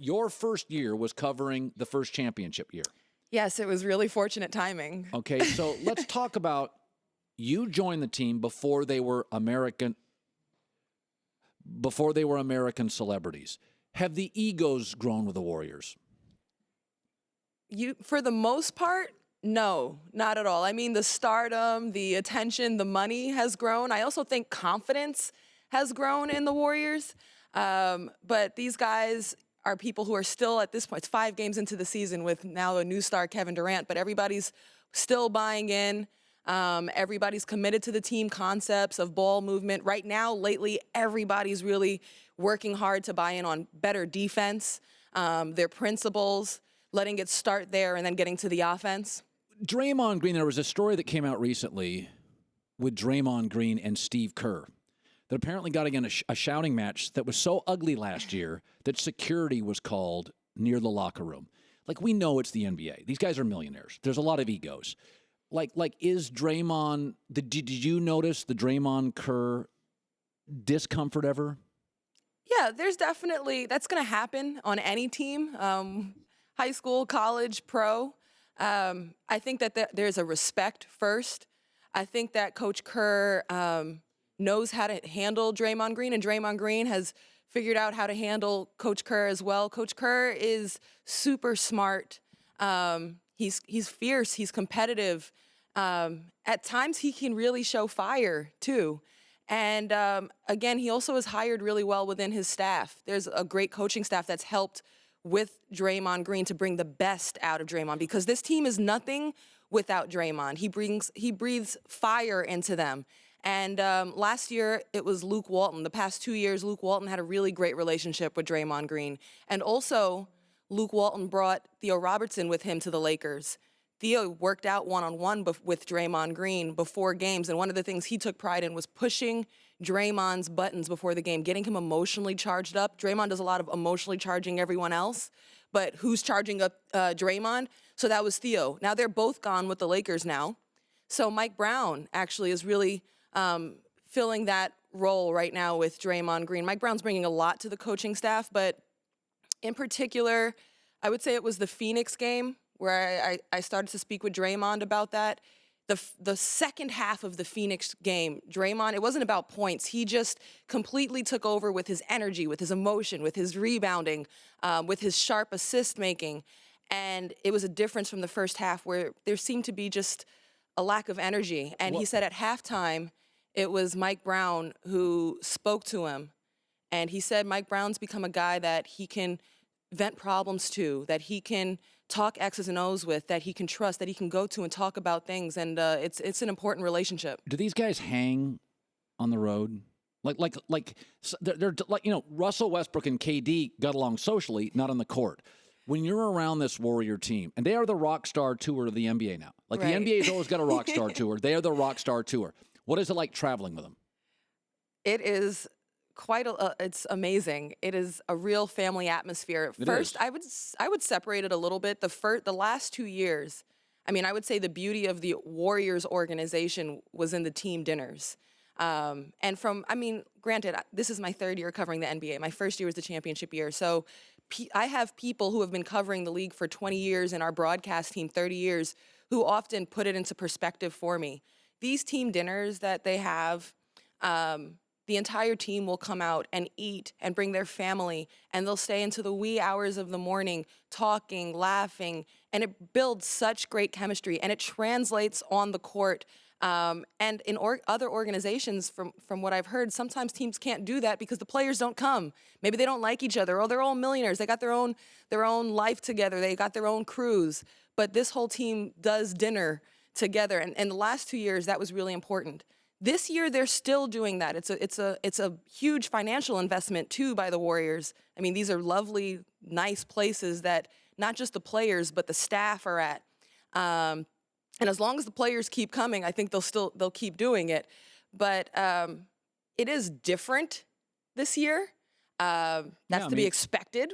your first year was covering the first championship year. Yes, it was really fortunate timing. Okay, so let's talk about you joined the team before they were American celebrities. Have the egos grown with the Warriors? For the most part, no, not at all. I mean, the stardom, the attention, the money has grown. I also think confidence has grown in the Warriors. But these guys are people who are still, at this point, it's 5 games into the season with now a new star, Kevin Durant, but everybody's still buying in. Everybody's committed to the team concepts of ball movement. Right now, lately, everybody's really working hard to buy in on better defense, their principles, letting it start there and then getting to the offense. Draymond Green, there was a story that came out recently with Draymond Green and Steve Kerr that apparently got again a shouting match that was so ugly last year that security was called near the locker room. Like, we know it's the NBA. These guys are millionaires. There's a lot of egos. Like is Draymond, did you notice the Draymond Kerr discomfort ever? Yeah, there's definitely, that's going to happen on any team, high school, college, pro. I think that there's a respect first. I think that Coach Kerr knows how to handle Draymond Green, and Draymond Green has figured out how to handle Coach Kerr as well. Coach Kerr is super smart. He's fierce. He's competitive. At times, he can really show fire, too. And, again, he also is hired really well within his staff. There's a great coaching staff that's helped with Draymond Green to bring the best out of Draymond, because this team is nothing without Draymond. He breathes fire into them. And last year, it was Luke Walton. The past 2 years, Luke Walton had a really great relationship with Draymond Green. And also, Luke Walton brought Theo Robertson with him to the Lakers. Theo worked out one-on-one with Draymond Green before games, and one of the things he took pride in was pushing Draymond's buttons before the game, getting him emotionally charged up. Draymond does a lot of emotionally charging everyone else, but who's charging up Draymond? So that was Theo. Now they're both gone with the Lakers now. So Mike Brown actually is really filling that role right now with Draymond Green. Mike Brown's bringing a lot to the coaching staff, but in particular, I would say it was the Phoenix game where I started to speak with Draymond about that. The second half of the Phoenix game, Draymond, it wasn't about points. He just completely took over with his energy, with his emotion, with his rebounding, with his sharp assist making. And it was a difference from the first half where there seemed to be just a lack of energy. And he said at halftime, it was Mike Brown who spoke to him. And he said Mike Brown's become a guy that he can vent problems to, that he can talk X's and O's with, that he can trust, that he can go to and talk about things. And it's an important relationship. Do these guys hang on the road? Like they're like, you know, Russell Westbrook and KD got along socially, not on the court. When you're around this Warrior team, and they are the rock star tour of the NBA now. Like, right. The NBA's always got a rock star tour. They are the rock star tour. What is it like traveling with them? It is it's amazing. It is a real family atmosphere. First, I would separate it a little bit. The last 2 years, I mean, I would say the beauty of the Warriors organization was in the team dinners. Granted, this is my 3rd year covering the NBA. My first year was the championship year. So I have people who have been covering the league for 20 years and our broadcast team 30 years who often put it into perspective for me. These team dinners that they have, the entire team will come out and eat and bring their family, and they'll stay into the wee hours of the morning talking, laughing, and it builds such great chemistry, and it translates on the court. And in other organizations, from what I've heard, sometimes teams can't do that because the players don't come. Maybe they don't like each other, or they're all millionaires. They got their own life together. They got their own crews. But this whole team does dinner together. And the last 2 years, that was really important. This year, they're still doing that. It's a huge financial investment, too, by the Warriors. I mean, these are lovely, nice places that not just the players, but the staff are at. And as long as the players keep coming, I think they'll keep doing it. But it is different this year. That's to be expected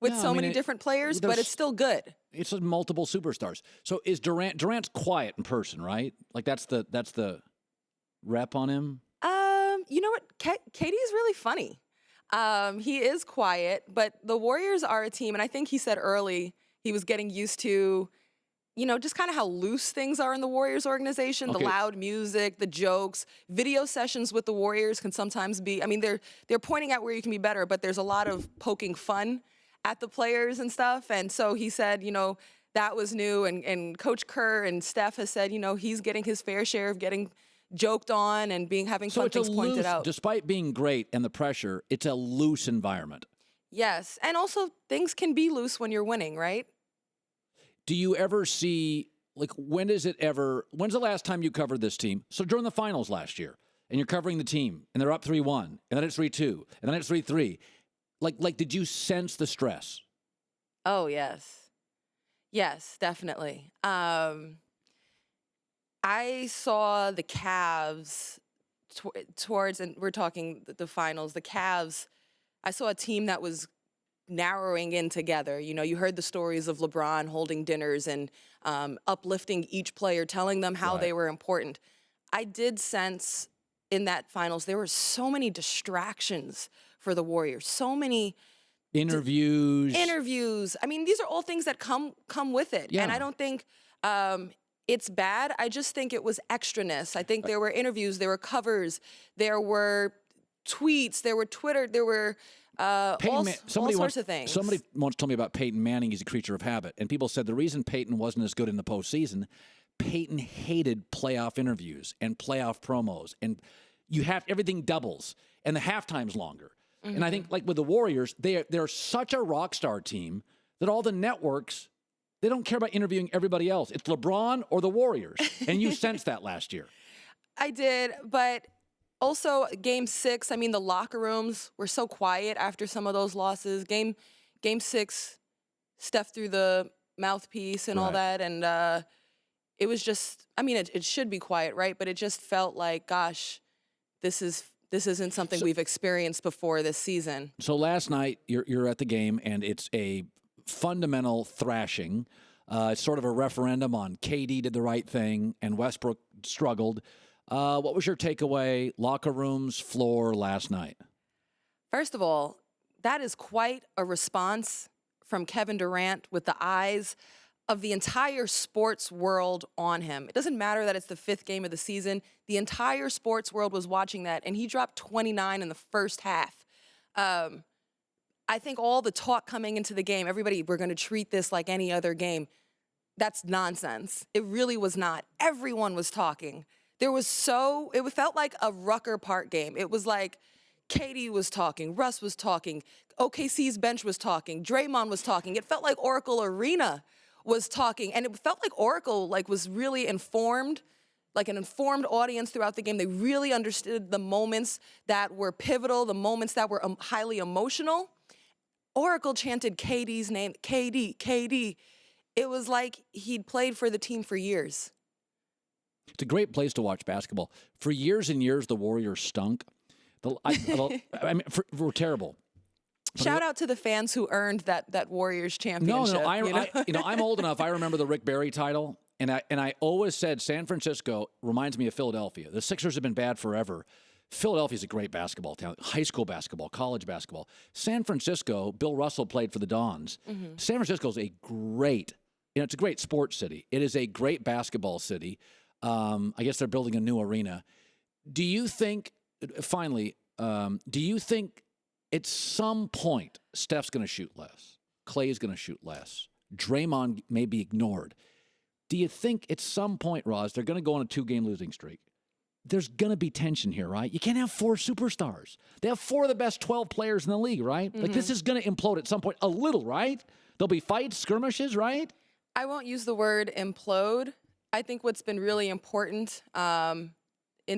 with many different players, but it's still good. It's multiple superstars. So is Durant's quiet in person, right? Like that's the rep on him? You know what? Katie's really funny. He is quiet, but the Warriors are a team, and I think he said early he was getting used to, just kind of how loose things are in the Warriors organization, the Okay. loud music, the jokes. Video sessions with the Warriors can sometimes be, they're pointing out where you can be better, but there's a lot of poking fun at the players and stuff. And so he said, that was new. And Coach Kerr and Steph has said, he's getting his fair share of getting joked on and having So fun it's a things pointed loose, out. despite being great and the pressure, it's a loose environment. Yes. And also things can be loose when you're winning, right? Do you ever see, when's the last time you covered this team? So during the finals last year, and you're covering the team, and they're up 3-1, and then it's 3-2, and then it's 3-3. Did you sense the stress? Oh, yes. Yes, definitely. I saw the Cavs towards, and we're talking the finals, the Cavs, I saw a team that was narrowing in together. You heard the stories of LeBron holding dinners and uplifting each player, telling them how they were important. I did sense in that finals there were so many distractions for the Warriors, so many Interviews. These are all things that come with it. Yeah. And I don't think it's bad. I just think it was extraness. I think there were interviews, there were covers, there were tweets, there were Twitter, there were all sorts of things. Somebody once told me about Peyton Manning. He's a creature of habit. And people said the reason Peyton wasn't as good in the postseason, Peyton hated playoff interviews and playoff promos. And everything doubles. And the halftime's longer. Mm-hmm. And I think, with the Warriors, they're such a rock star team that all the networks, they don't care about interviewing everybody else. It's LeBron or the Warriors. And you sensed that last year. I did, but also Game 6, the locker rooms were so quiet after some of those losses. Game 6, Steph threw the mouthpiece and all that, and it was just, it should be quiet, right? But it just felt like, gosh, this isn't something we've experienced before this season. So last night, you're at the game, and it's a fundamental thrashing. It's sort of a referendum on KD did the right thing, and Westbrook struggled. What was your takeaway, locker rooms, floor last night? First of all, that is quite a response from Kevin Durant with the eyes of the entire sports world on him. It doesn't matter that it's the 5th game of the season. The entire sports world was watching that, and he dropped 29 in the first half. I think all the talk coming into the game, we're going to treat this like any other game. That's nonsense. It really was not. Everyone was talking. It felt like a Rucker Park game. It was like KD was talking, Russ was talking, OKC's bench was talking, Draymond was talking. It felt like Oracle Arena was talking, and it felt like Oracle was really informed, like an informed audience throughout the game. They really understood the moments that were pivotal, the moments that were highly emotional. Oracle chanted KD's name, KD, KD. It was like he'd played for the team for years. It's a great place to watch basketball. For years and years, the Warriors stunk. We're terrible. Shout out to the fans who earned that Warriors championship. No, I'm old enough. I remember the Rick Barry title, and I always said San Francisco reminds me of Philadelphia. The Sixers have been bad forever. Philadelphia's a great basketball town, high school basketball, college basketball. San Francisco, Bill Russell played for the Dons. Mm-hmm. San Francisco's it's a great sports city. It is a great basketball city. I guess they're building a new arena. Do you think, finally, at some point Steph's going to shoot less, Klay's going to shoot less, Draymond may be ignored? Do you think at some point, Ros, they're going to go on a 2-game losing streak? There's going to be tension here, right? You can't have 4 superstars. They have 4 of the best 12 players in the league, right? Mm-hmm. This is going to implode at some point a little, right? There'll be fights, skirmishes, right? I won't use the word implode. I think what's been really important in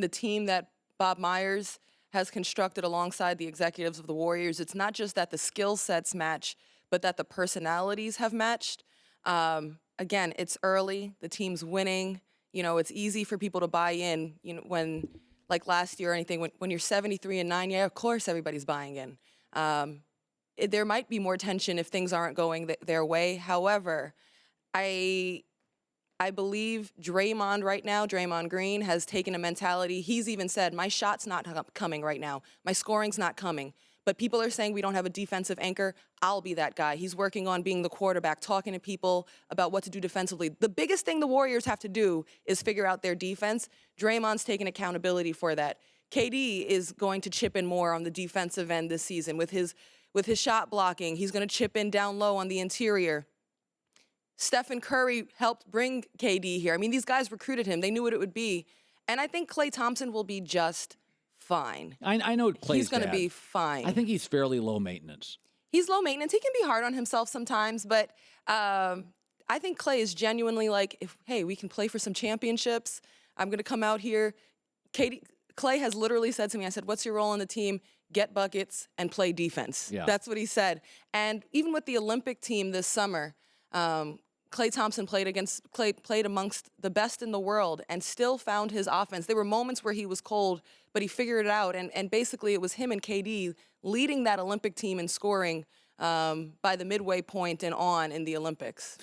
the team that Bob Myers has constructed alongside the executives of the Warriors, it's not just that the skill sets match, but that the personalities have matched. Again, it's early. The team's winning. It's easy for people to buy in, when, like last year or anything, when you're 73-9, yeah, of course everybody's buying in. There might be more tension if things aren't going their way. However, I believe Draymond right now, Draymond Green, has taken a mentality. He's even said, my shot's not coming right now. My scoring's not coming. But people are saying we don't have a defensive anchor. I'll be that guy. He's working on being the quarterback, talking to people about what to do defensively. The biggest thing the Warriors have to do is figure out their defense. Draymond's taking accountability for that. KD is going to chip in more on the defensive end this season with his shot blocking. He's going to chip in down low on the interior. Stephen Curry helped bring KD here. I mean, these guys recruited him. They knew what it would be. And I think Klay Thompson will be just fine. I know Klay's He's going to dad. be fine. I think he's fairly low maintenance. He's low maintenance. He can be hard on himself sometimes, but I think Klay is genuinely like, hey, we can play for some championships. I'm going to come out here. Klay has literally said to me, I said, what's your role on the team? Get buckets and play defense. Yeah. That's what he said. And even with the Olympic team this summer, Klay Thompson played amongst the best in the world and still found his offense. There were moments where he was cold, but he figured it out. And basically it was him and KD leading that Olympic team in scoring by the midway point and on in the Olympics.